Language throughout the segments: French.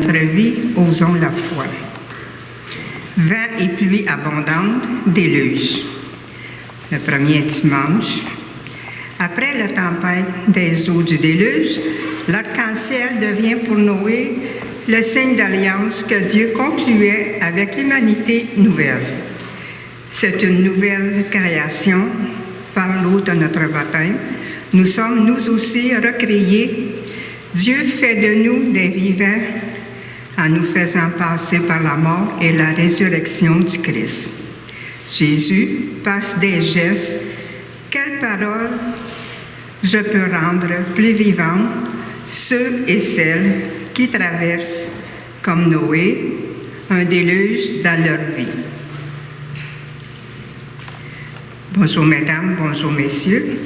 Notre vie, osons la foi. Vent et pluie abondantes, déluge. Le premier dimanche. Après la tempête des eaux du déluge, l'arc-en-ciel devient pour Noé le signe d'alliance que Dieu concluait avec l'humanité nouvelle. C'est une nouvelle création par l'eau de notre baptême. Nous sommes, nous aussi, recréés. Dieu fait de nous des vivants en nous faisant passer par la mort et la résurrection du Christ. Jésus passe des gestes. Quelles paroles je peux rendre plus vivantes ceux et celles qui traversent, comme Noé, un déluge dans leur vie. Bonjour mesdames, bonjour messieurs.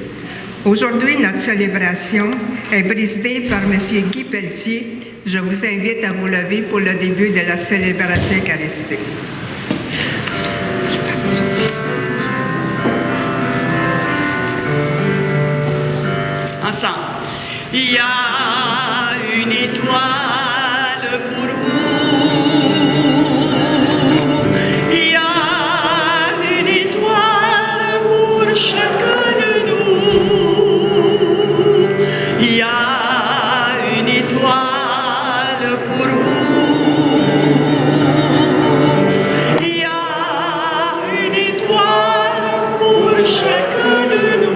Aujourd'hui, notre célébration est présidée par M. Guy Pelletier. Je vous invite à vous lever pour le début de la célébration eucharistique. Ensemble. Il y a une étoile pour vous. Il y a une étoile pour chacun de nous. Il y a une étoile pour vous. Il y a une étoile pour chacun de nous.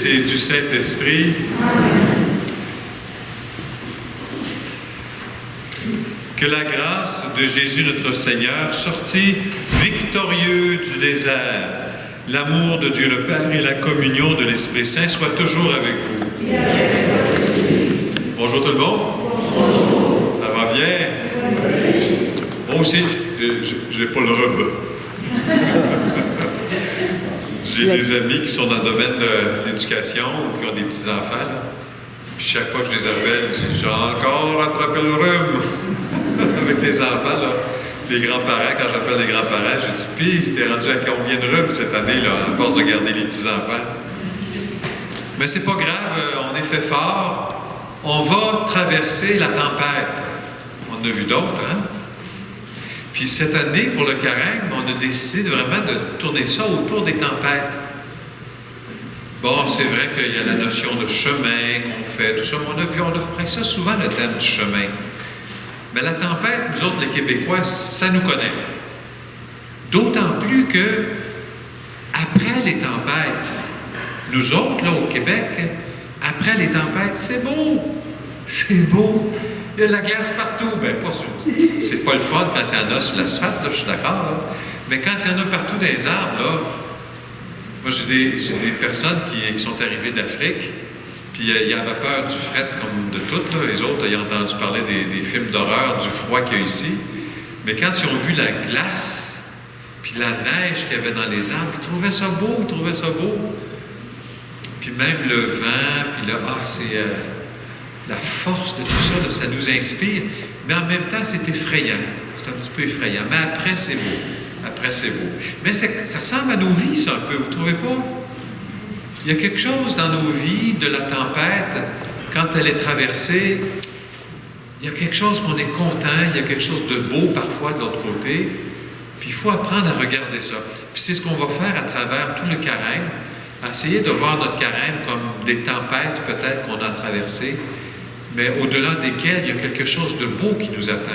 Et du Saint-Esprit. Que la grâce de Jésus notre Seigneur, sorti victorieux du désert, l'amour de Dieu le Père et la communion de l'Esprit Saint soient toujours avec vous. Bonjour tout le monde. Bonjour. Ça va bien? Moi aussi, j'ai pas le repas. J'ai des amis qui sont dans le domaine de l'éducation ou qui ont des petits-enfants. Puis chaque fois que je les appelle, je dis « J'ai encore attrapé le rhume! » Avec les enfants, là. Les grands-parents, quand j'appelle les grands-parents, je dis « Puis, t'es rendu à combien de rhume cette année, là, à force de garder les petits-enfants? » Mais c'est pas grave, on est fait fort. On va traverser la tempête. On en a vu d'autres, hein? Puis cette année, pour le carême, on a décidé vraiment de tourner ça autour des tempêtes. Bon, c'est vrai qu'il y a la notion de chemin qu'on fait, tout ça, mais on a pris ça souvent, le thème du chemin. Mais la tempête, nous autres, les Québécois, ça nous connaît. D'autant plus que, après les tempêtes, nous autres, là, au Québec, après les tempêtes, c'est beau. C'est beau. Il y a de la glace partout. Bien, pas sûr. C'est pas le fun quand il y en a sur l'asphalte, là, je suis d'accord. Là. Mais quand il y en a partout dans les arbres, là, moi, j'ai des personnes qui sont arrivées d'Afrique, puis ils avaient peur du fret comme de tout. Là. Les autres, ils ont entendu parler des films d'horreur, du froid qu'il y a ici. Mais quand ils ont vu la glace, puis la neige qu'il y avait dans les arbres, ils trouvaient ça beau, Puis même le vent, puis là, c'est... la force de tout ça, là, ça nous inspire, mais en même temps, c'est effrayant. C'est un petit peu effrayant. Mais après, c'est beau. Mais ça ressemble à nos vies, ça, un peu, vous ne trouvez pas? Il y a quelque chose dans nos vies de la tempête, quand elle est traversée, il y a quelque chose qu'on est content, il y a quelque chose de beau parfois de l'autre côté, puis il faut apprendre à regarder ça. Puis c'est ce qu'on va faire à travers tout le carême. à essayer de voir notre carême comme des tempêtes peut-être qu'on a traversées, mais au-delà desquelles il y a quelque chose de beau qui nous attend.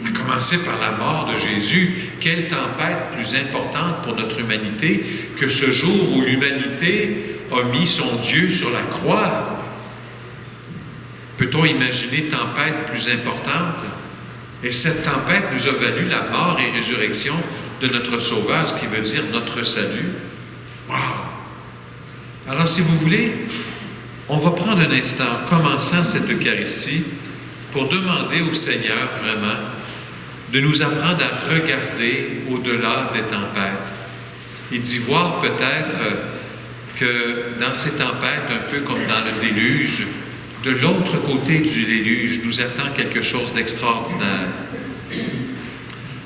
À commencer par la mort de Jésus, quelle tempête plus importante pour notre humanité que ce jour où l'humanité a mis son Dieu sur la croix? Peut-on imaginer tempête plus importante? Et cette tempête nous a valu la mort et résurrection de notre Sauveur, ce qui veut dire notre salut. Wow! Alors, si vous voulez, on va prendre un instant, commençant cette Eucharistie, pour demander au Seigneur vraiment de nous apprendre à regarder au-delà des tempêtes et d'y voir peut-être que dans ces tempêtes, un peu comme dans le déluge, de l'autre côté du déluge nous attend quelque chose d'extraordinaire.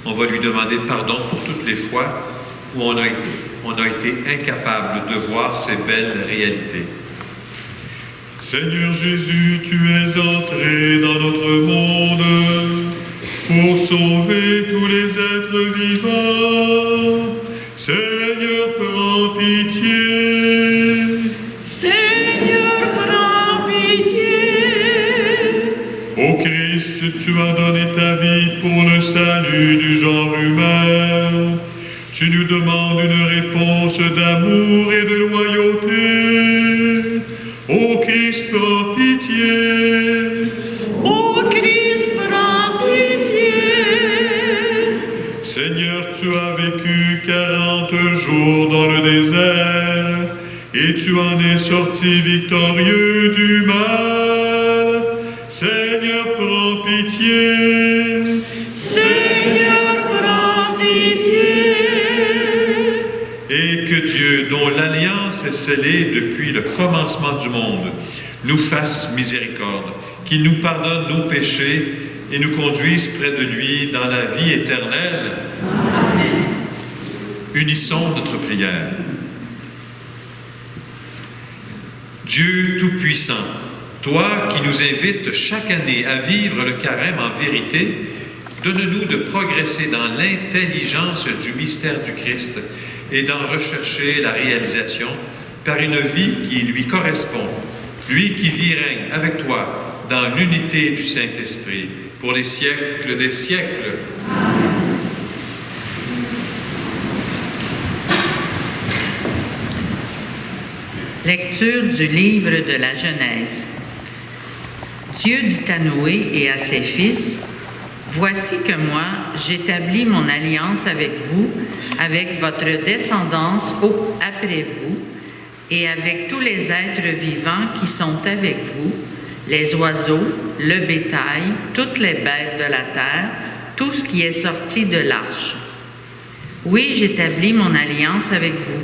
On va lui demander pardon pour toutes les fois où on a été incapable de voir ces belles réalités. Seigneur Jésus, tu es entré dans notre monde pour sauver tous les êtres vivants. Seigneur, prends pitié. Seigneur, prends pitié. Ô Christ, tu as donné ta vie pour le salut du genre humain. Tu nous demandes une réponse d'amour et de loyauté. Ô Christ, prends pitié. Ô Christ, prends pitié. Seigneur, tu as vécu 40 jours dans le désert et tu en es sorti victorieux du mal. Seigneur, prends pitié. Seigneur, prends pitié. Et que Dieu, dont l'alliance est scellée depuis le commencement du monde, nous fasse miséricorde, qu'il nous pardonne nos péchés et nous conduise près de lui dans la vie éternelle. Amen. Unissons notre prière. Dieu Tout-Puissant, toi qui nous invites chaque année à vivre le carême en vérité, donne-nous de progresser dans l'intelligence du mystère du Christ et d'en rechercher la réalisation par une vie qui lui correspond, lui qui vit et règne avec toi dans l'unité du Saint-Esprit pour les siècles des siècles. Lecture du livre de la Genèse. Dieu dit à Noé et à ses fils, « Voici que moi, j'établis mon alliance avec vous, avec votre descendance après vous, et avec tous les êtres vivants qui sont avec vous, les oiseaux, le bétail, toutes les bêtes de la terre, tout ce qui est sorti de l'arche. Oui, j'établis mon alliance avec vous.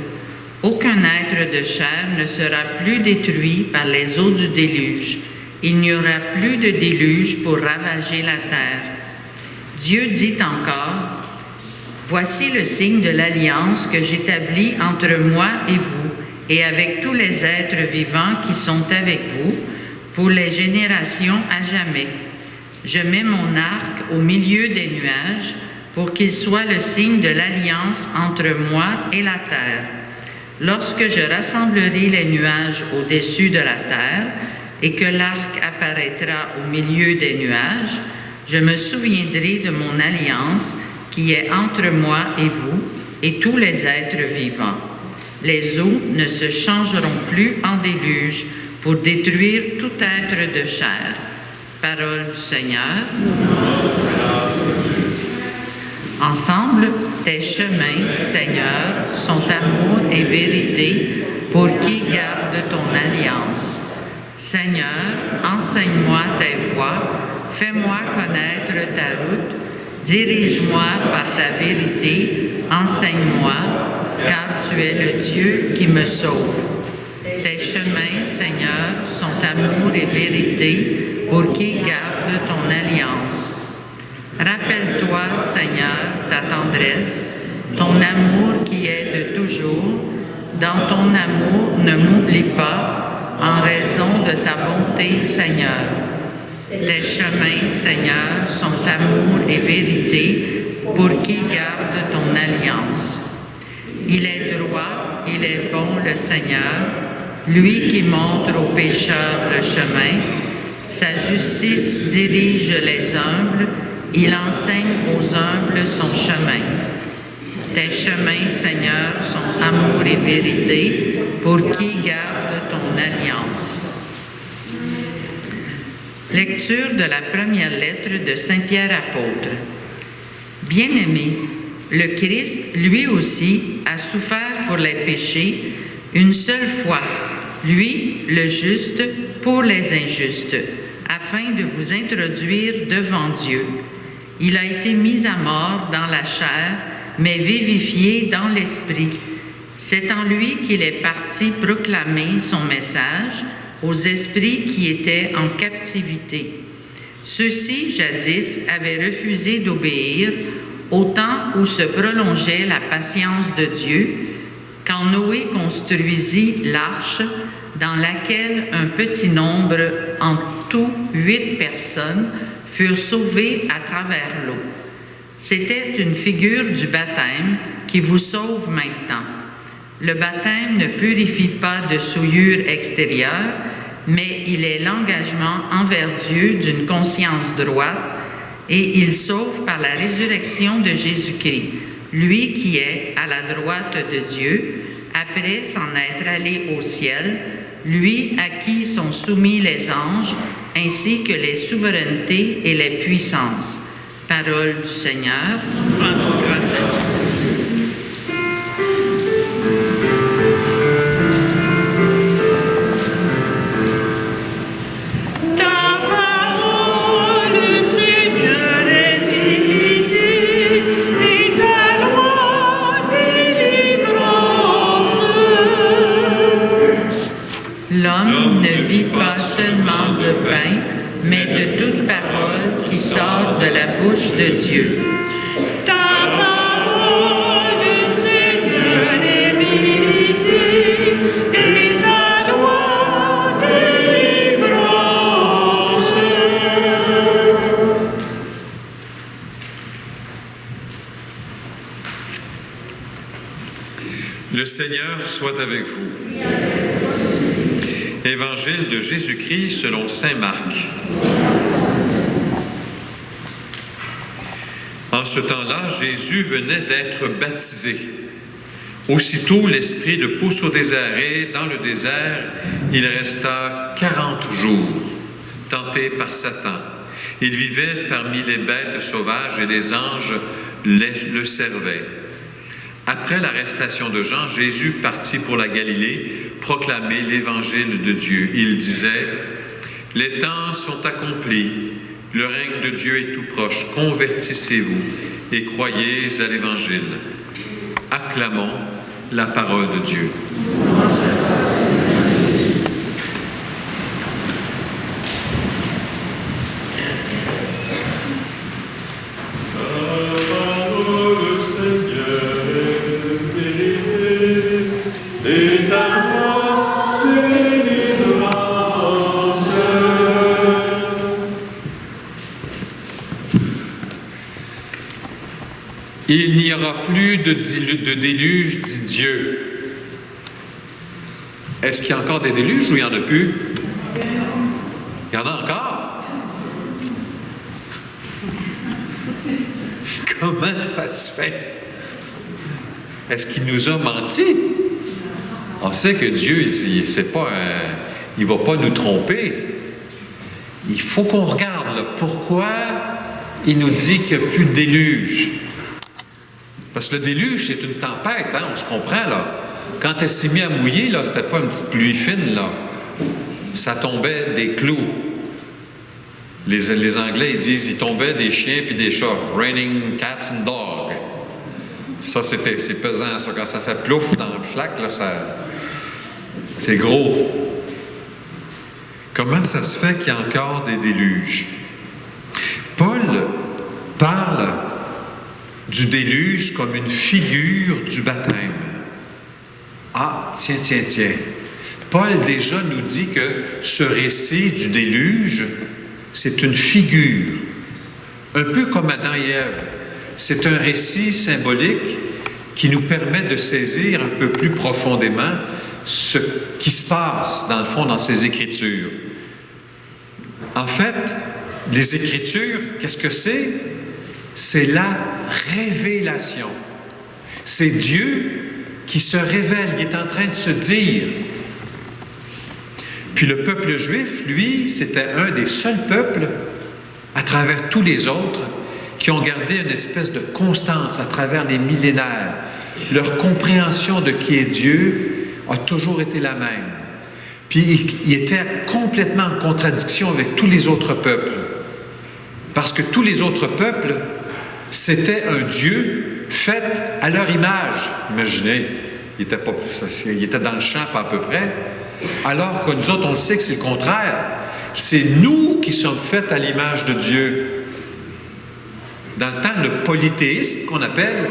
Aucun être de chair ne sera plus détruit par les eaux du déluge. Il n'y aura plus de déluge pour ravager la terre. » Dieu dit encore, « Voici le signe de l'alliance que j'établis entre moi et vous, et avec tous les êtres vivants qui sont avec vous, pour les générations à jamais. Je mets mon arc au milieu des nuages, pour qu'il soit le signe de l'alliance entre moi et la terre. Lorsque je rassemblerai les nuages au-dessus de la terre, et que l'arc apparaîtra au milieu des nuages, je me souviendrai de mon alliance qui est entre moi et vous et tous les êtres vivants. Les eaux ne se changeront plus en déluge pour détruire tout être de chair. » Parole du Seigneur. Ensemble, tes chemins, Seigneur, sont amour et vérité pour qui garde ton alliance. Seigneur, enseigne-moi tes voies, fais-moi connaître ta route, dirige-moi par ta vérité, enseigne-moi, car tu es le Dieu qui me sauve. Tes chemins, Seigneur, sont amour et vérité pour qui garde ton alliance. Rappelle-toi, Seigneur, ta tendresse, ton amour qui est de toujours. Dans ton amour, ne m'oublie pas, en raison de ta bonté, Seigneur. Tes chemins, Seigneur, sont amour et vérité pour qui garde ton alliance. Il est droit, il est bon le Seigneur, lui qui montre aux pécheurs le chemin. Sa justice dirige les humbles, il enseigne aux humbles son chemin. Tes chemins, Seigneur, sont amour et vérité pour qui garde ton alliance. Lecture de la première lettre de Saint Pierre apôtre. Bien-aimé, le Christ, lui aussi, a souffert pour les péchés une seule fois, lui, le juste, pour les injustes, afin de vous introduire devant Dieu. Il a été mis à mort dans la chair, mais vivifié dans l'esprit. C'est en lui qu'il est parti proclamer son message aux esprits qui étaient en captivité. Ceux-ci, jadis, avaient refusé d'obéir au temps où se prolongeait la patience de Dieu, quand Noé construisit l'arche dans laquelle un petit nombre, en tout 8 personnes, furent sauvées à travers l'eau. C'était une figure du baptême qui vous sauve maintenant. Le baptême ne purifie pas de souillure extérieure, mais il est l'engagement envers Dieu d'une conscience droite et il sauve par la résurrection de Jésus-Christ, lui qui est à la droite de Dieu, après s'en être allé au ciel, lui à qui sont soumis les anges, ainsi que les souverainetés et les puissances. Parole du Seigneur. Rendons grâce à Dieu. Ta parole, Seigneur, est vérité, et ta loi délivrance. L'homme ne vit pas seulement de pain, mais de toute parole qui sort de la bouche de Dieu. Ta parole, Seigneur, est vérité, et ta loi délivrance. Le Seigneur soit avec vous. Évangile de Jésus-Christ selon saint Marc. En ce temps-là, Jésus venait d'être baptisé. Aussitôt, l'Esprit le pousse au désert et, dans le désert, il resta 40 jours, tenté par Satan. Il vivait parmi les bêtes sauvages et les anges le servaient. Après l'arrestation de Jean, Jésus partit pour la Galilée proclamer l'Évangile de Dieu. Il disait « Les temps sont accomplis, le règne de Dieu est tout proche, convertissez-vous et croyez à l'Évangile. » Acclamons la parole de Dieu. Il n'y aura plus de déluge, dit Dieu. Est-ce qu'il y a encore des déluges ou il n'y en a plus? Il y en a encore? Comment ça se fait? Est-ce qu'il nous a menti? On sait que Dieu, il ne va pas nous tromper. Il faut qu'on regarde là, pourquoi il nous dit qu'il n'y a plus de déluge. Parce que le déluge, c'est une tempête, hein, on se comprend, là. Quand elle s'est mise à mouiller, là, c'était pas une petite pluie fine, là. Ça tombait des clous. Les Anglais, ils disent, il tombait des chiens puis des chats. Raining cats and dogs. Ça, c'est pesant, ça. Quand ça fait plouf dans le flac, là, c'est gros. Comment ça se fait qu'il y a encore des déluges? Paul parle du déluge comme une figure du baptême. Ah, tiens. Paul déjà nous dit que ce récit du déluge, c'est une figure. Un peu comme Adam et Ève. C'est un récit symbolique qui nous permet de saisir un peu plus profondément ce qui se passe, dans le fond, dans ces Écritures. En fait, les Écritures, qu'est-ce que c'est? C'est la révélation. C'est Dieu qui se révèle, il est en train de se dire. Puis le peuple juif, lui, c'était un des seuls peuples, à travers tous les autres, qui ont gardé une espèce de constance à travers les millénaires. Leur compréhension de qui est Dieu a toujours été la même. Puis il était complètement en contradiction avec tous les autres peuples. Parce que tous les autres peuples, c'était un Dieu fait à leur image. Imaginez, il était dans le champ pas à peu près. Alors que nous autres, on le sait que c'est le contraire. C'est nous qui sommes faits à l'image de Dieu. Dans le temps, le polythéisme qu'on appelle,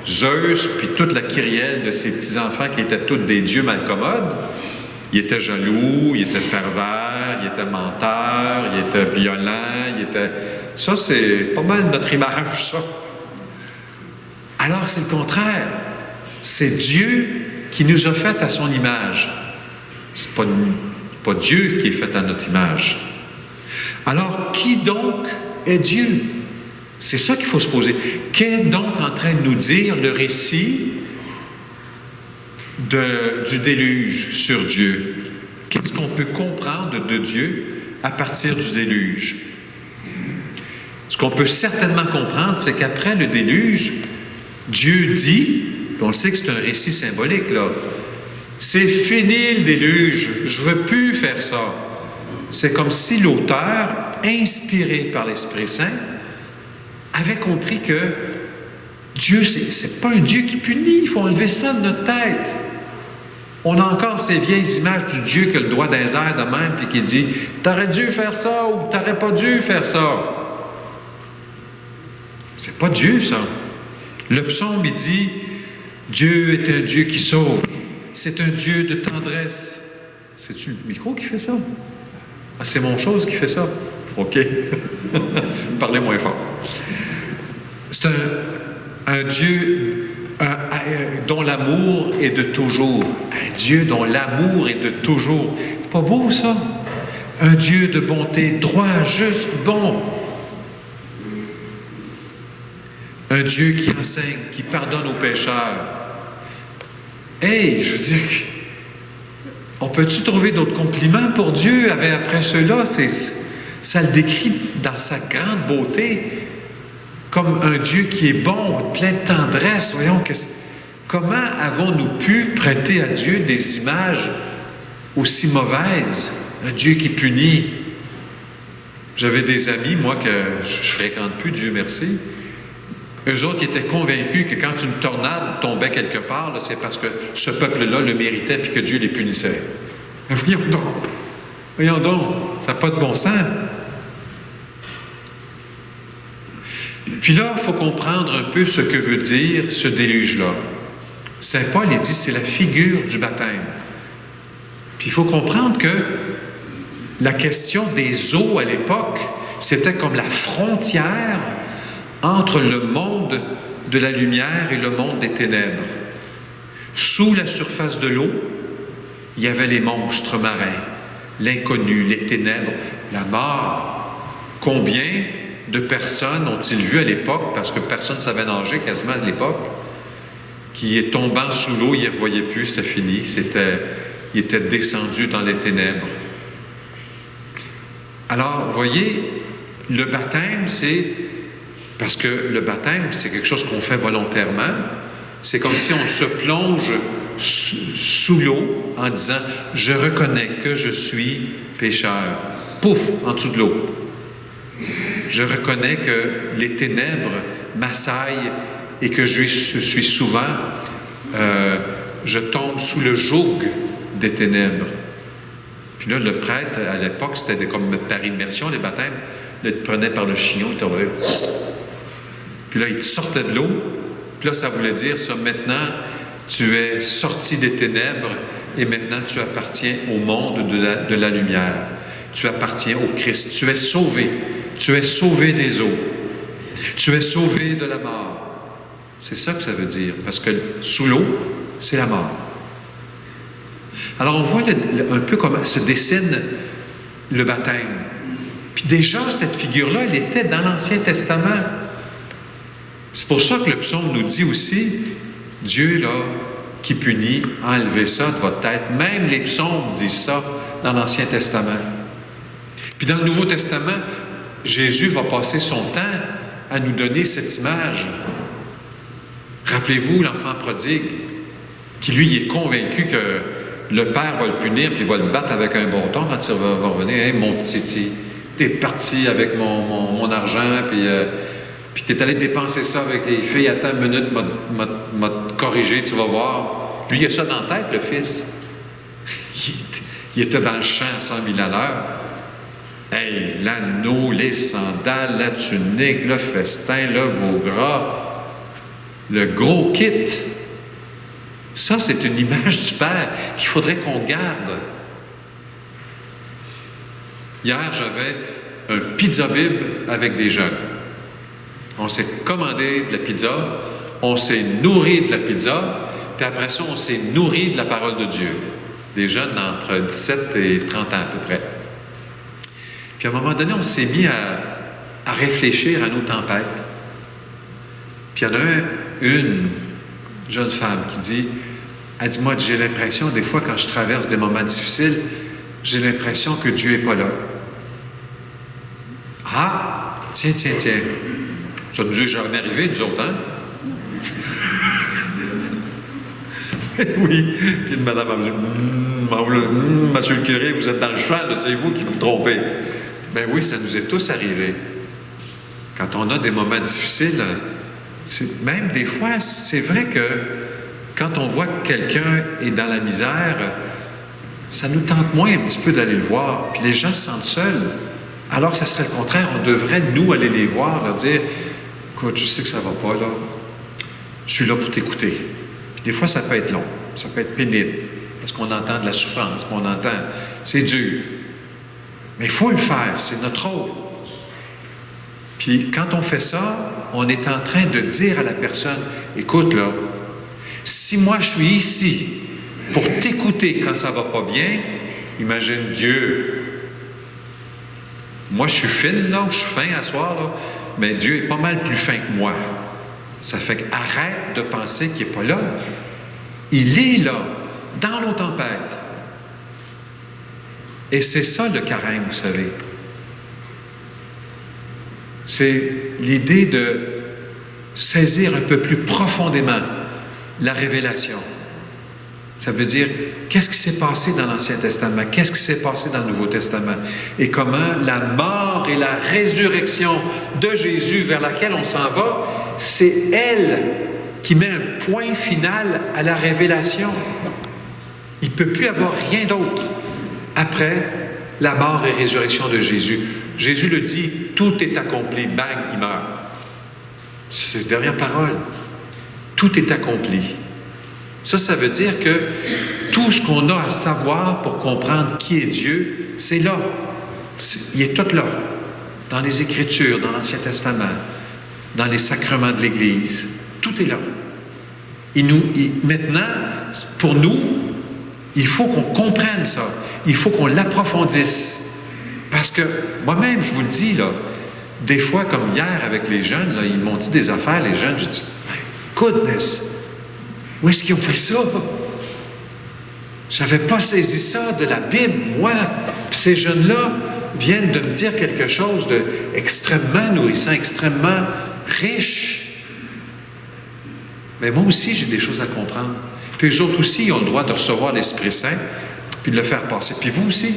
Zeus, puis toute la kyrielle de ses petits-enfants qui étaient tous des dieux malcommodes, il était jaloux, il était pervers, il était menteur, il était violent, il était... Ça, c'est pas mal notre image, ça. Alors que c'est le contraire. C'est Dieu qui nous a fait à son image. C'est pas Dieu qui est fait à notre image. Alors, qui donc est Dieu? C'est ça qu'il faut se poser. Qu'est donc en train de nous dire le récit du déluge sur Dieu? Qu'est-ce qu'on peut comprendre de Dieu à partir du déluge? Ce qu'on peut certainement comprendre, c'est qu'après le déluge, Dieu dit, on le sait que c'est un récit symbolique, là, c'est fini le déluge, je ne veux plus faire ça. C'est comme si l'auteur, inspiré par l'Esprit Saint, avait compris que Dieu, c'est pas un Dieu qui punit, il faut enlever ça de notre tête. On a encore ces vieilles images du Dieu qui a le doigt dans les airs de même, puis qui dit « T'aurais dû faire ça ou t'aurais pas dû faire ça. » C'est pas Dieu, ça. Le psaume, il dit « Dieu est un Dieu qui sauve. C'est un Dieu de tendresse. » C'est-tu le micro qui fait ça? Ah, c'est mon chose qui fait ça? OK. Parlez moins fort. C'est un Dieu dont l'amour est de toujours. Un Dieu dont l'amour est de toujours. C'est pas beau, ça? Un Dieu de bonté, droit, juste, bon. Un Dieu qui enseigne, qui pardonne aux pécheurs. Hey, je veux dire, on peut-tu trouver d'autres compliments pour Dieu après ceux-là? Ça le décrit dans sa grande beauté, comme un Dieu qui est bon, plein de tendresse. Voyons, comment avons-nous pu prêter à Dieu des images aussi mauvaises? Un Dieu qui punit. J'avais des amis, moi, que je ne fréquente plus, Dieu merci. Eux autres qui étaient convaincus que quand une tornade tombait quelque part, là, c'est parce que ce peuple-là le méritait et que Dieu les punissait. Mais voyons donc, ça n'a pas de bon sens. Puis là, il faut comprendre un peu ce que veut dire ce déluge-là. Saint Paul, il dit, c'est la figure du baptême. Puis il faut comprendre que la question des eaux à l'époque, c'était comme la frontière entre le monde de la lumière et le monde des ténèbres. Sous la surface de l'eau, il y avait les monstres marins, l'inconnu, les ténèbres, la mort. Combien de personnes ont-ils vu à l'époque, parce que personne ne savait nager quasiment à l'époque, qui est tombant sous l'eau, il ne voyait plus, c'était fini, il était descendu dans les ténèbres. Alors, vous voyez, le baptême, parce que le baptême, c'est quelque chose qu'on fait volontairement. C'est comme si on se plonge sous l'eau en disant « Je reconnais que je suis pécheur. » Pouf, en dessous de l'eau. Je reconnais que les ténèbres m'assaillent et que je suis souvent, je tombe sous le joug des ténèbres. Puis là, le prêtre, à l'époque, c'était comme par immersion, les baptêmes, il te prenait par le chignon, il t'envoyait. Puis là, il te sortait de l'eau. Puis là, ça voulait dire ça, maintenant, tu es sorti des ténèbres et maintenant, tu appartiens au monde de la lumière. Tu appartiens au Christ. Tu es sauvé. Tu es sauvé des eaux. Tu es sauvé de la mort. C'est ça que ça veut dire. Parce que sous l'eau, c'est la mort. Alors, on voit un peu comment se dessine le baptême. Puis déjà, cette figure-là, elle était dans l'Ancien Testament. C'est pour ça que le psaume nous dit aussi, Dieu, là, qui punit, enlevez ça de votre tête. Même les psaumes disent ça dans l'Ancien Testament. Puis dans le Nouveau Testament, Jésus va passer son temps à nous donner cette image. Rappelez-vous l'enfant prodigue, qui lui est convaincu que le père va le punir, puis il va le battre avec un bâton quand il va revenir. Hey, mon petit, t'es parti avec mon argent, puis t'es allé dépenser ça avec les filles. Attends une minute, m'a corrigé, tu vas voir. Lui, il a ça dans la tête, le fils. Il était dans le champ à 100 000 à l'heure. Hey, l'anneau, les sandales, la tunique, le festin, le veau gras, le gros kit. Ça, c'est une image du Père qu'il faudrait qu'on garde. Hier, j'avais un pizza bible avec des jeunes. On s'est commandé de la pizza, on s'est nourri de la pizza, puis après ça, on s'est nourri de la parole de Dieu. Des jeunes entre 17 et 30 ans à peu près. Puis à un moment donné, on s'est mis à réfléchir à nos tempêtes. Puis il y en a une jeune femme qui dit, elle dit, moi, j'ai l'impression, des fois, quand je traverse des moments difficiles, j'ai l'impression que Dieu n'est pas là. Ah, tiens. Ça nous est jamais arrivé, nous autres, hein? Oui. Puis une madame a dit, monsieur le curé, vous êtes dans le champ, c'est vous qui vous trompez. Ben oui, ça nous est tous arrivé. Quand on a des moments difficiles, même des fois, c'est vrai que quand on voit que quelqu'un est dans la misère, ça nous tente moins un petit peu d'aller le voir. Puis les gens se sentent seuls. Alors que ça serait le contraire. On devrait, nous, aller les voir, leur dire, écoute, je sais que ça ne va pas, là. Je suis là pour t'écouter. Puis des fois, ça peut être long. Ça peut être pénible. Parce qu'on entend de la souffrance. Puis on entend, c'est dur. Mais il faut le faire. C'est notre rôle. Puis quand on fait ça, on est en train de dire à la personne, écoute là, si moi je suis ici pour t'écouter quand ça va pas bien, imagine Dieu. Moi je suis fine là, je suis fin à soir là, mais Dieu est pas mal plus fin que moi. Ça fait qu'arrête de penser qu'il n'est pas là. Il est là, dans nos tempêtes. Et c'est ça le carême, vous savez. C'est l'idée de saisir un peu plus profondément la révélation. Ça veut dire, qu'est-ce qui s'est passé dans l'Ancien Testament? Qu'est-ce qui s'est passé dans le Nouveau Testament? Et comment la mort et la résurrection de Jésus vers laquelle on s'en va, c'est elle qui met un point final à la révélation. Il ne peut plus avoir rien d'autre après la mort et résurrection de Jésus. Jésus le dit, tout est accompli, bang, il meurt. C'est ses dernières paroles. Tout est accompli. Ça veut dire que tout ce qu'on a à savoir pour comprendre qui est Dieu, c'est là. Il est tout là. Dans les Écritures, dans l'Ancien Testament, dans les sacrements de l'Église. Tout est là. Maintenant, pour nous, il faut qu'on comprenne ça. Il faut qu'on l'approfondisse. Parce que moi-même, je vous le dis, là, des fois, comme hier avec les jeunes, là, ils m'ont dit des affaires, les jeunes, j'ai dit, my goodness, où est-ce qu'ils ont fait ça? Je n'avais pas saisi ça de la Bible, moi. Puis ces jeunes-là viennent de me dire quelque chose d'extrêmement nourrissant, extrêmement riche. Mais moi aussi, j'ai des choses à comprendre. Puis eux autres aussi, ils ont le droit de recevoir l'Esprit Saint, puis de le faire passer. Puis vous aussi.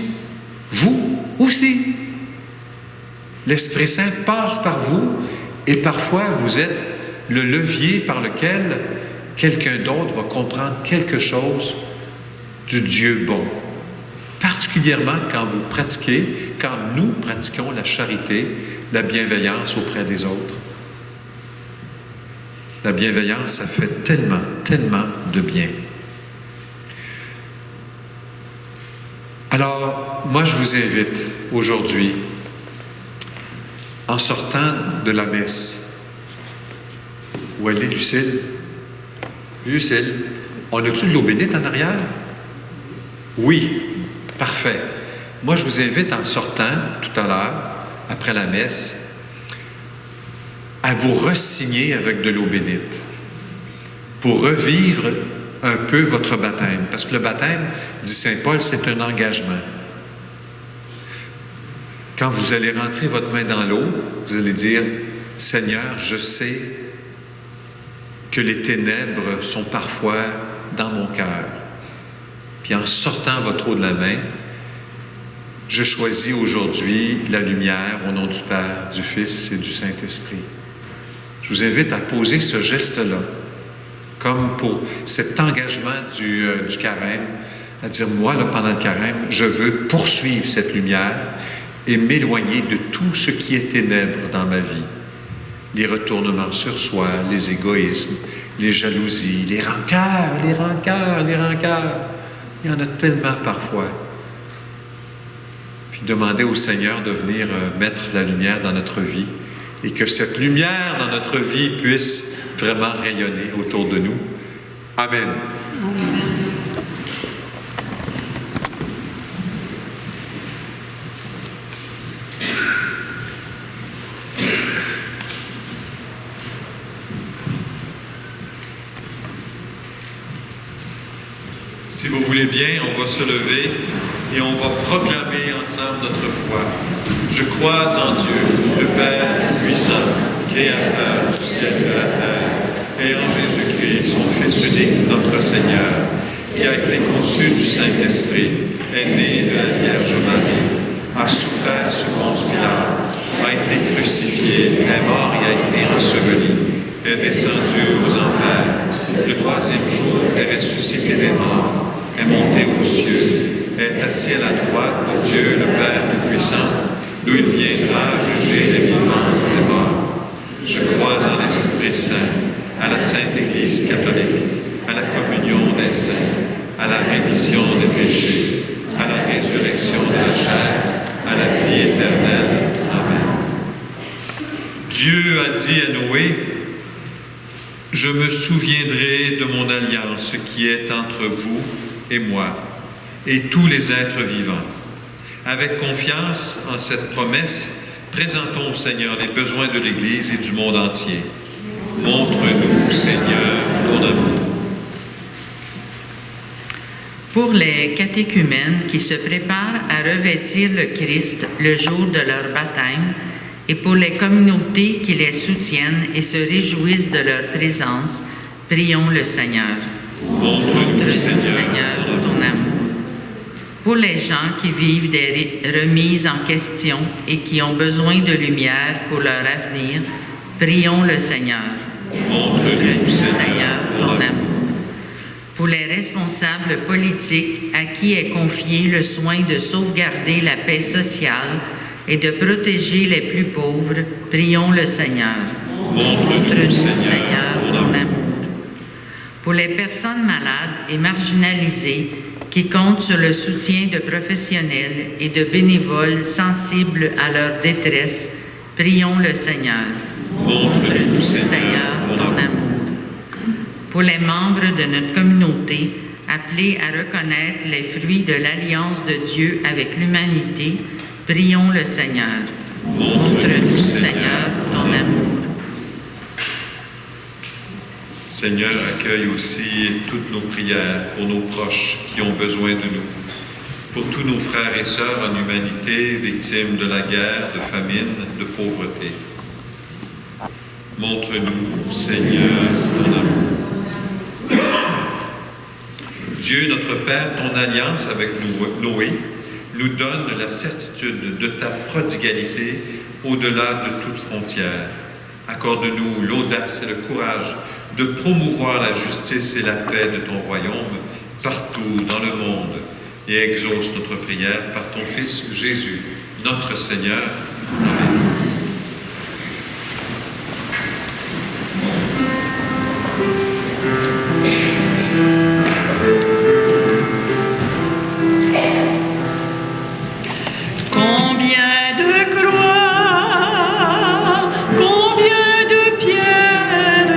Vous aussi. L'Esprit Saint passe par vous et parfois vous êtes le levier par lequel quelqu'un d'autre va comprendre quelque chose du Dieu bon. Particulièrement quand vous pratiquez, quand nous pratiquons la charité, la bienveillance auprès des autres. La bienveillance, ça fait tellement, tellement de bien. Alors, moi, je vous invite aujourd'hui, en sortant de la messe, Où elle est, Lucille? Lucille, on a-tu de l'eau bénite en arrière? Oui, parfait. Moi, je vous invite en sortant tout à l'heure, après la messe, à vous ressigner avec de l'eau bénite pour revivre un peu votre baptême. Parce que le baptême, dit saint Paul, c'est un engagement. Quand vous allez rentrer votre main dans l'eau, vous allez dire, Seigneur, je sais que les ténèbres sont parfois dans mon cœur. Puis en sortant votre eau de la main, je choisis aujourd'hui la lumière au nom du Père, du Fils et du Saint-Esprit. Je vous invite à poser ce geste-là, comme pour cet engagement du carême, à dire, moi, là, pendant le carême, je veux poursuivre cette lumière et m'éloigner de tout ce qui est ténèbres dans ma vie. Les retournements sur soi, les égoïsmes, les jalousies, les rancœurs. Il y en a tellement parfois. Puis demander au Seigneur de venir mettre la lumière dans notre vie et que cette lumière dans notre vie puisse vraiment rayonner autour de nous. Amen. Si vous voulez bien, on va se lever et on va proclamer ensemble notre foi. Je crois en Dieu, le Père puissant, Créateur du ciel et de la terre, et en Jésus-Christ, son Fils unique, notre Seigneur, qui a été conçu du Saint-Esprit, est né de la Vierge Marie, a souffert sous Ponce Pilate, a été crucifié, est mort et a été enseveli, est descendu aux enfers, le troisième jour est ressuscité des morts, est monté aux cieux, est assis à la droite de Dieu, le Père Tout-Puissant, d'où il viendra juger les vivants et les morts. Je crois en l'Esprit Saint, à la Sainte Église catholique, à la communion des saints, à la rémission des péchés, à la résurrection de la chair, à la vie éternelle. Amen. Dieu a dit à Noé, « Je me souviendrai de mon alliance qui est entre vous et moi, et tous les êtres vivants. » Avec confiance en cette promesse, présentons au Seigneur les besoins de l'Église et du monde entier. Montre-nous, Seigneur, ton amour. Pour les catéchumènes qui se préparent à revêtir le Christ le jour de leur baptême, et pour les communautés qui les soutiennent et se réjouissent de leur présence, prions le Seigneur. Montre-nous, Seigneur, ton amour. Pour les gens qui vivent des remises en question et qui ont besoin de lumière pour leur avenir, prions le Seigneur. Montre-nous, Seigneur, ton amour. Pour les responsables politiques à qui est confié le soin de sauvegarder la paix sociale et de protéger les plus pauvres, prions le Seigneur. Montre-nous, Seigneur, ton amour. Pour les personnes malades et marginalisées qui comptent sur le soutien de professionnels et de bénévoles sensibles à leur détresse, prions le Seigneur. Montre-nous, Seigneur, ton amour. Pour les membres de notre communauté, appelés à reconnaître les fruits de l'alliance de Dieu avec l'humanité, prions le Seigneur. Montre-nous, Seigneur, ton amour. Seigneur, accueille aussi toutes nos prières pour nos proches qui ont besoin de nous, pour tous nos frères et sœurs en humanité, victimes de la guerre, de famine, de pauvreté. Montre-nous, Seigneur, ton amour. Dieu, notre Père, ton alliance avec Noé nous donne la certitude de ta prodigalité au-delà de toute frontière. Accorde-nous l'audace et le courage de promouvoir la justice et la paix de ton royaume partout dans le monde et exauce notre prière par ton Fils Jésus, notre Seigneur. Amen. Combien de pierres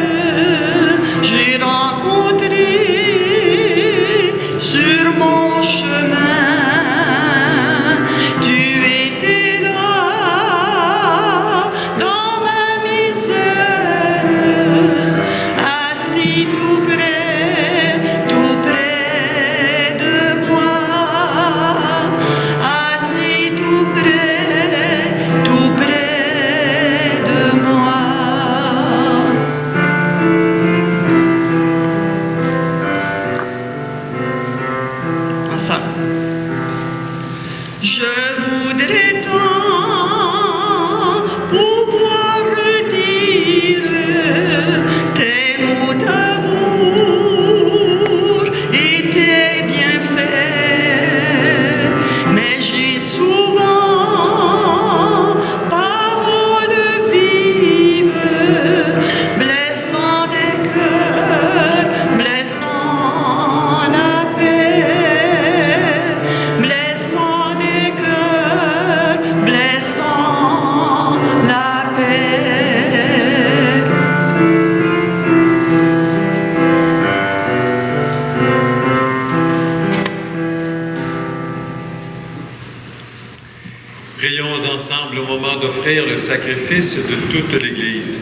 Prions ensemble au moment d'offrir le sacrifice de toute l'Église.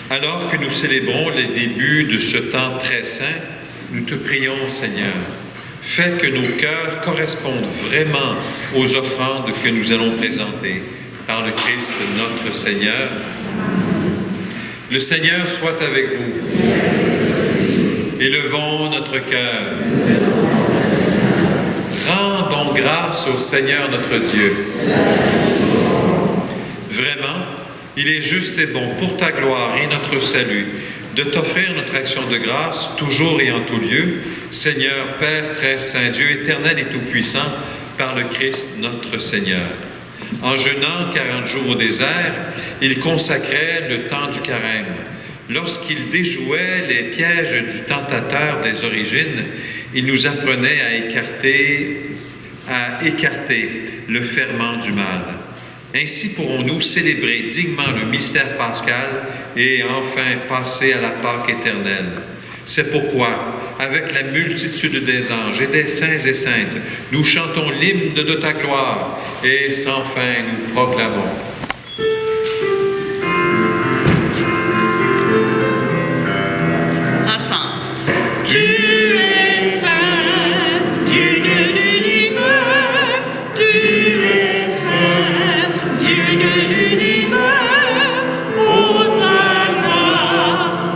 Alors que nous célébrons les débuts de ce temps très saint, nous te prions, Seigneur. Fais que nos cœurs correspondent vraiment aux offrandes que nous allons présenter par le Christ notre Seigneur. Le Seigneur soit avec vous. Élevons notre cœur. Rendons grâce au Seigneur notre Dieu. Vraiment, il est juste et bon pour ta gloire et notre salut de t'offrir notre action de grâce toujours et en tout lieu, Seigneur, Père très saint, Dieu éternel et tout-puissant, par le Christ notre Seigneur. En jeûnant 40 jours au désert, il consacrait le temps du carême. Lorsqu'il déjouait les pièges du tentateur des origines, il nous apprenait à écarter le ferment du mal. Ainsi pourrons-nous célébrer dignement le mystère pascal et enfin passer à la Pâque éternelle. C'est pourquoi, avec la multitude des anges et des saints et saintes, nous chantons l'hymne de ta gloire et sans fin nous proclamons. Tu es saint, Dieu de l'univers, tu es saint, Dieu de l'univers, Hosanna,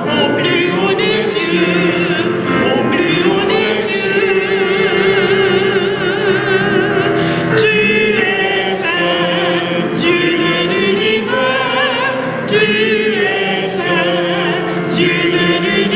au plus haut des cieux, au plus haut des cieux. Tu es saint, Dieu de l'univers, tu es saint, Dieu de l'univers.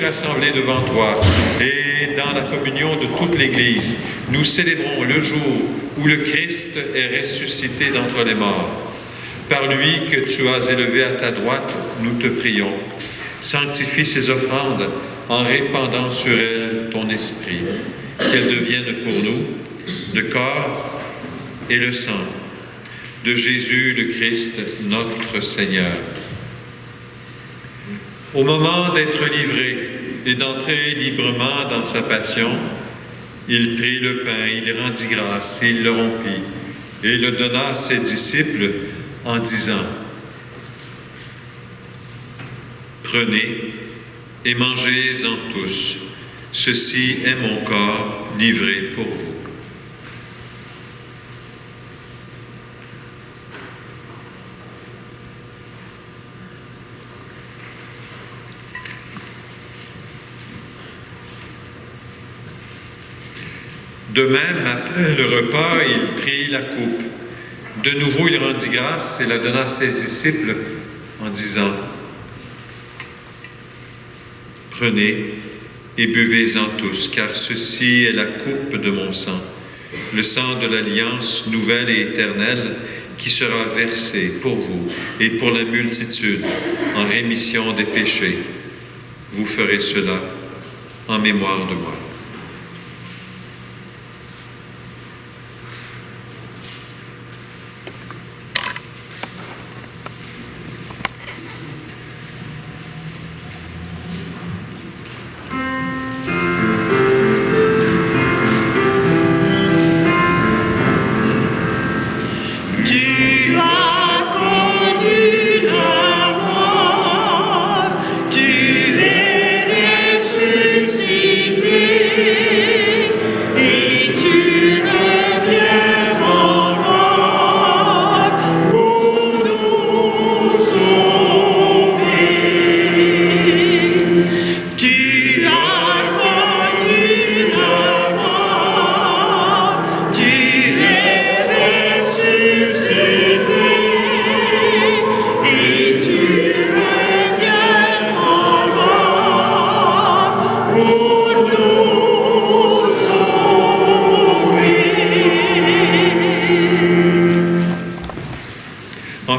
Rassemblés devant toi et dans la communion de toute l'Église, nous célébrons le jour où le Christ est ressuscité d'entre les morts. Par lui que tu as élevé à ta droite, nous te prions. Sanctifie ces offrandes en répandant sur elles ton esprit, qu'elles deviennent pour nous le corps et le sang de Jésus le Christ, notre Seigneur. Au moment d'être livré et d'entrer librement dans sa passion, il prit le pain, il rendit grâce, il le rompit et le donna à ses disciples en disant : « Prenez et mangez-en tous, ceci est mon corps livré pour vous. » De même, après le repas, il prit la coupe. De nouveau, il rendit grâce et la donna à ses disciples en disant : « Prenez et buvez-en tous, car ceci est la coupe de mon sang, le sang de l'alliance nouvelle et éternelle qui sera versé pour vous et pour la multitude en rémission des péchés. Vous ferez cela en mémoire de moi. »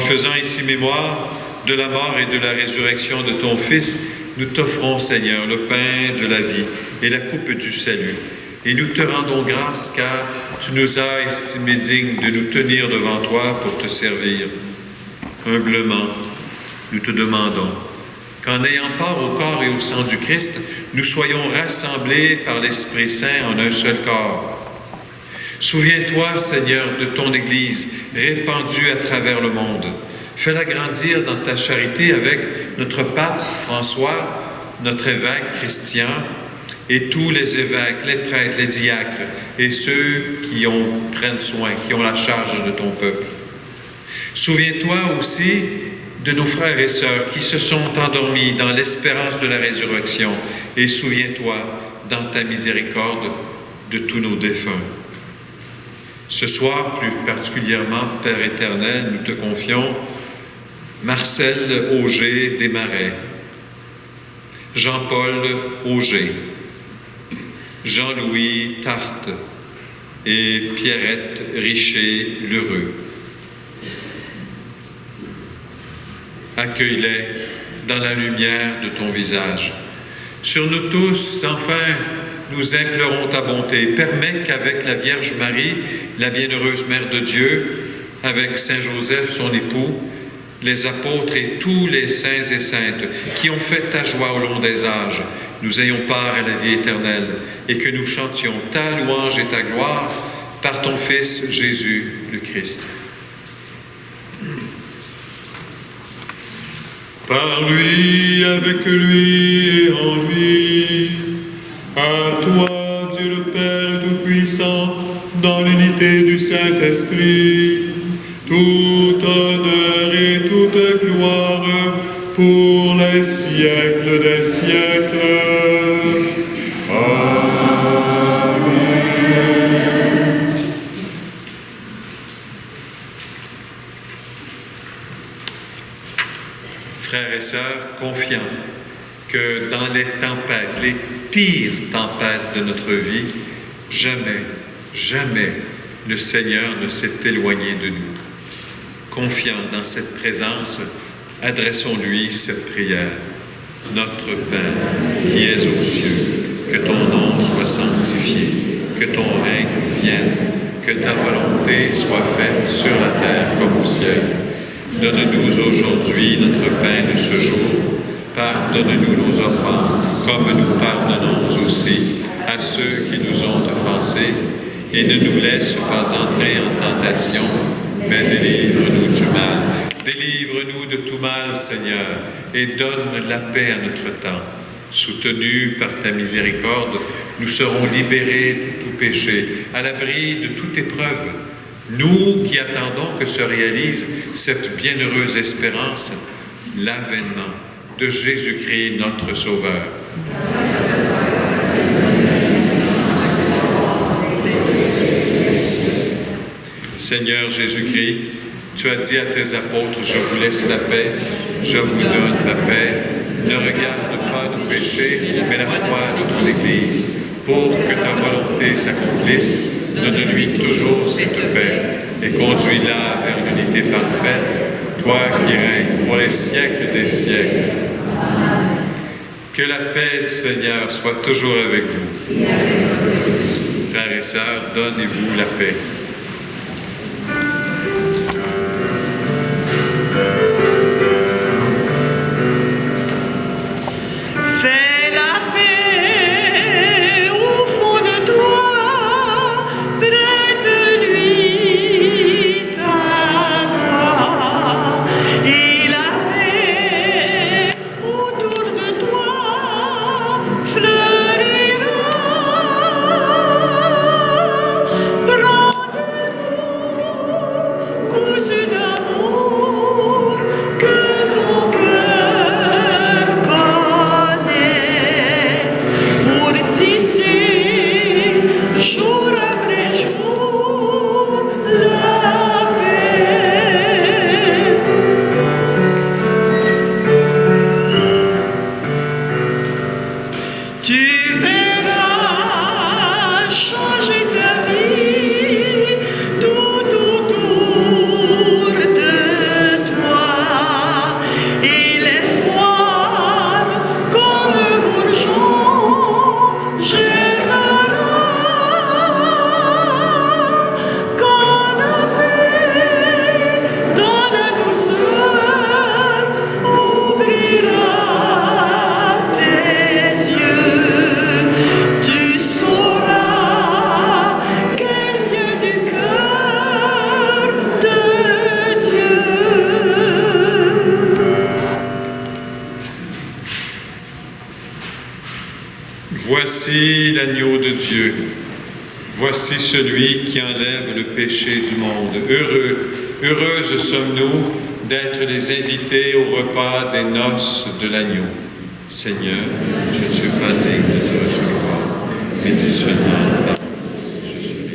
faisant ici mémoire de la mort et de la résurrection de ton Fils, nous t'offrons, Seigneur, le pain de la vie et la coupe du salut. Et nous te rendons grâce car tu nous as estimés dignes de nous tenir devant toi pour te servir. Humblement, nous te demandons qu'en ayant part au corps et au sang du Christ, nous soyons rassemblés par l'Esprit Saint en un seul corps. Souviens-toi, Seigneur, de ton Église répandue à travers le monde. Fais-la grandir dans ta charité avec notre pape François, notre évêque Christian, et tous les évêques, les prêtres, les diacres, et ceux qui prennent soin, qui ont la charge de ton peuple. Souviens-toi aussi de nos frères et sœurs qui se sont endormis dans l'espérance de la résurrection, et souviens-toi, dans ta miséricorde, de tous nos défunts. Ce soir, plus particulièrement, Père éternel, nous te confions Marcel Auger Desmarais, Jean-Paul Auger, Jean-Louis Tarte et Pierrette Richer-Lheureux. Accueille-les dans la lumière de ton visage. Sur nous tous, enfin, nous implorons ta bonté. Permets qu'avec la Vierge Marie, la bienheureuse Mère de Dieu, avec Saint Joseph, son époux, les apôtres et tous les saints et saintes qui ont fait ta joie au long des âges, nous ayons part à la vie éternelle et que nous chantions ta louange et ta gloire par ton Fils Jésus le Christ. Par lui, avec lui et en lui, à toi, Dieu le Père Tout-Puissant, dans l'unité du Saint-Esprit, tout honneur et toute gloire pour les siècles des siècles. Amen. Frères et sœurs, confiants que dans les tempêtes, les pires tempêtes de notre vie, jamais, jamais le Seigneur ne s'est éloigné de nous. Confiants dans cette présence, adressons-lui cette prière. Notre Père, qui es aux cieux, que ton nom soit sanctifié, que ton règne vienne, que ta volonté soit faite sur la terre comme au ciel. Donne-nous aujourd'hui notre pain de ce jour. Pardonne-nous nos offenses, comme nous pardonnons aussi à ceux qui nous ont offensés. Et ne nous laisse pas entrer en tentation, mais délivre-nous du mal. Délivre-nous de tout mal, Seigneur, et donne la paix à notre temps. Soutenus par ta miséricorde, nous serons libérés de tout péché, à l'abri de toute épreuve. Nous qui attendons que se réalise cette bienheureuse espérance, l'avènement de Jésus-Christ, notre Sauveur. Seigneur Jésus-Christ, tu as dit à tes apôtres, je vous laisse la paix, je vous donne la paix. Ne regarde pas nos péchés, mais la foi de ton Église. Pour que ta volonté s'accomplisse, donne-lui toujours cette paix et conduis-la vers l'unité parfaite, toi qui règnes pour les siècles des siècles. Que la paix du Seigneur soit toujours avec vous. Frères et sœurs, donnez-vous la paix. Fais la paix au fond de toi, près de lui ta voix, et la paix autour de toi fleurira. Prends Voici l'agneau de Dieu. Voici celui qui enlève le péché du monde. Heureuses sommes-nous d'être les invités au repas des noces de l'agneau. Seigneur, je ne suis pas digne de te recevoir, mais dis seulement, je serai.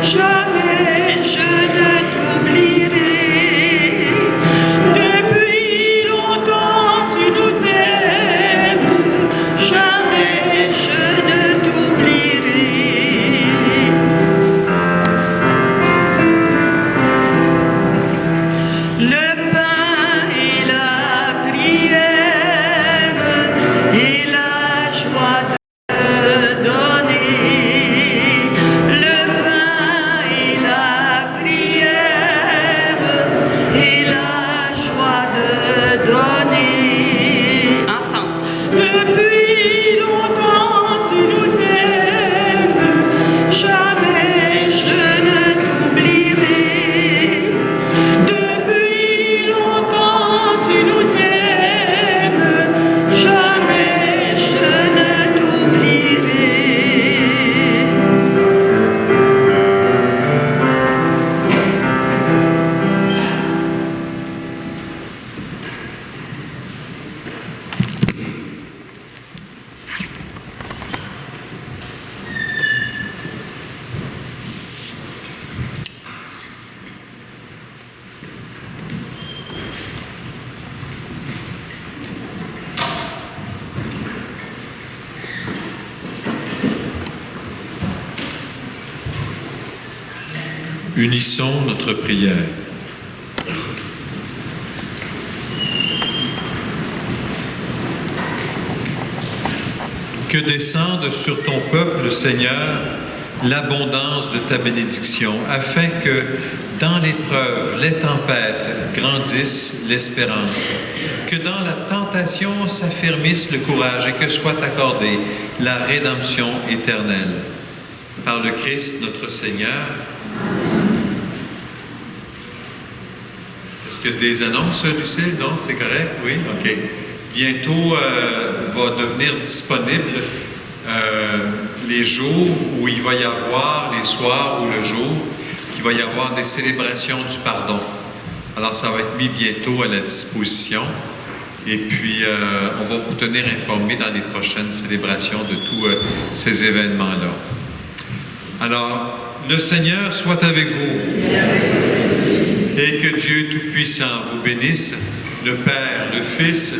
Jamais je ne t'oublierai. Depuis longtemps Unissons notre prière. Que descende sur ton peuple, Seigneur, l'abondance de ta bénédiction, afin que, dans l'épreuve, les tempêtes grandissent l'espérance, que dans la tentation s'affermisse le courage et que soit accordée la rédemption éternelle. Par le Christ notre Seigneur. Est-ce que des annonces, Lucille? Non, c'est correct? Oui? OK. Bientôt va devenir disponible les jours où il va y avoir, les soirs ou le jour, qu'il va y avoir des célébrations du pardon. Alors, ça va être mis bientôt à la disposition. Et puis, on va vous tenir informés dans les prochaines célébrations de tous ces événements-là. Alors, le Seigneur soit avec vous. Et que Dieu Tout-Puissant vous bénisse, le Père, le Fils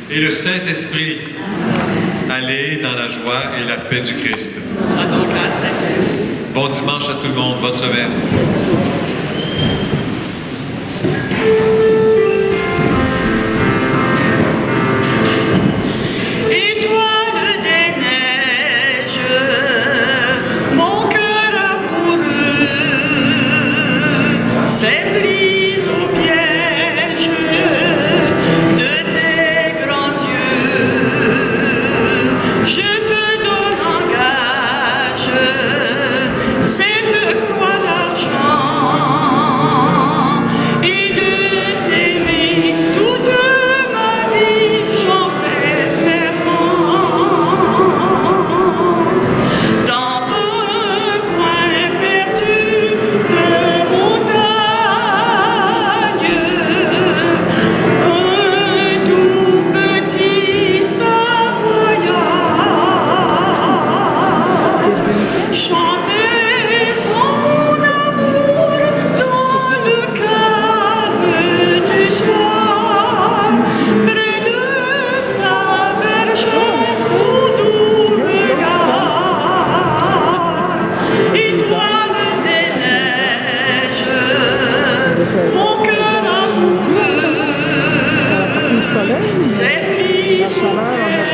et le Saint-Esprit. Allez dans la joie et la paix du Christ. Bon dimanche à tout le monde. Bonne semaine. La chaleur,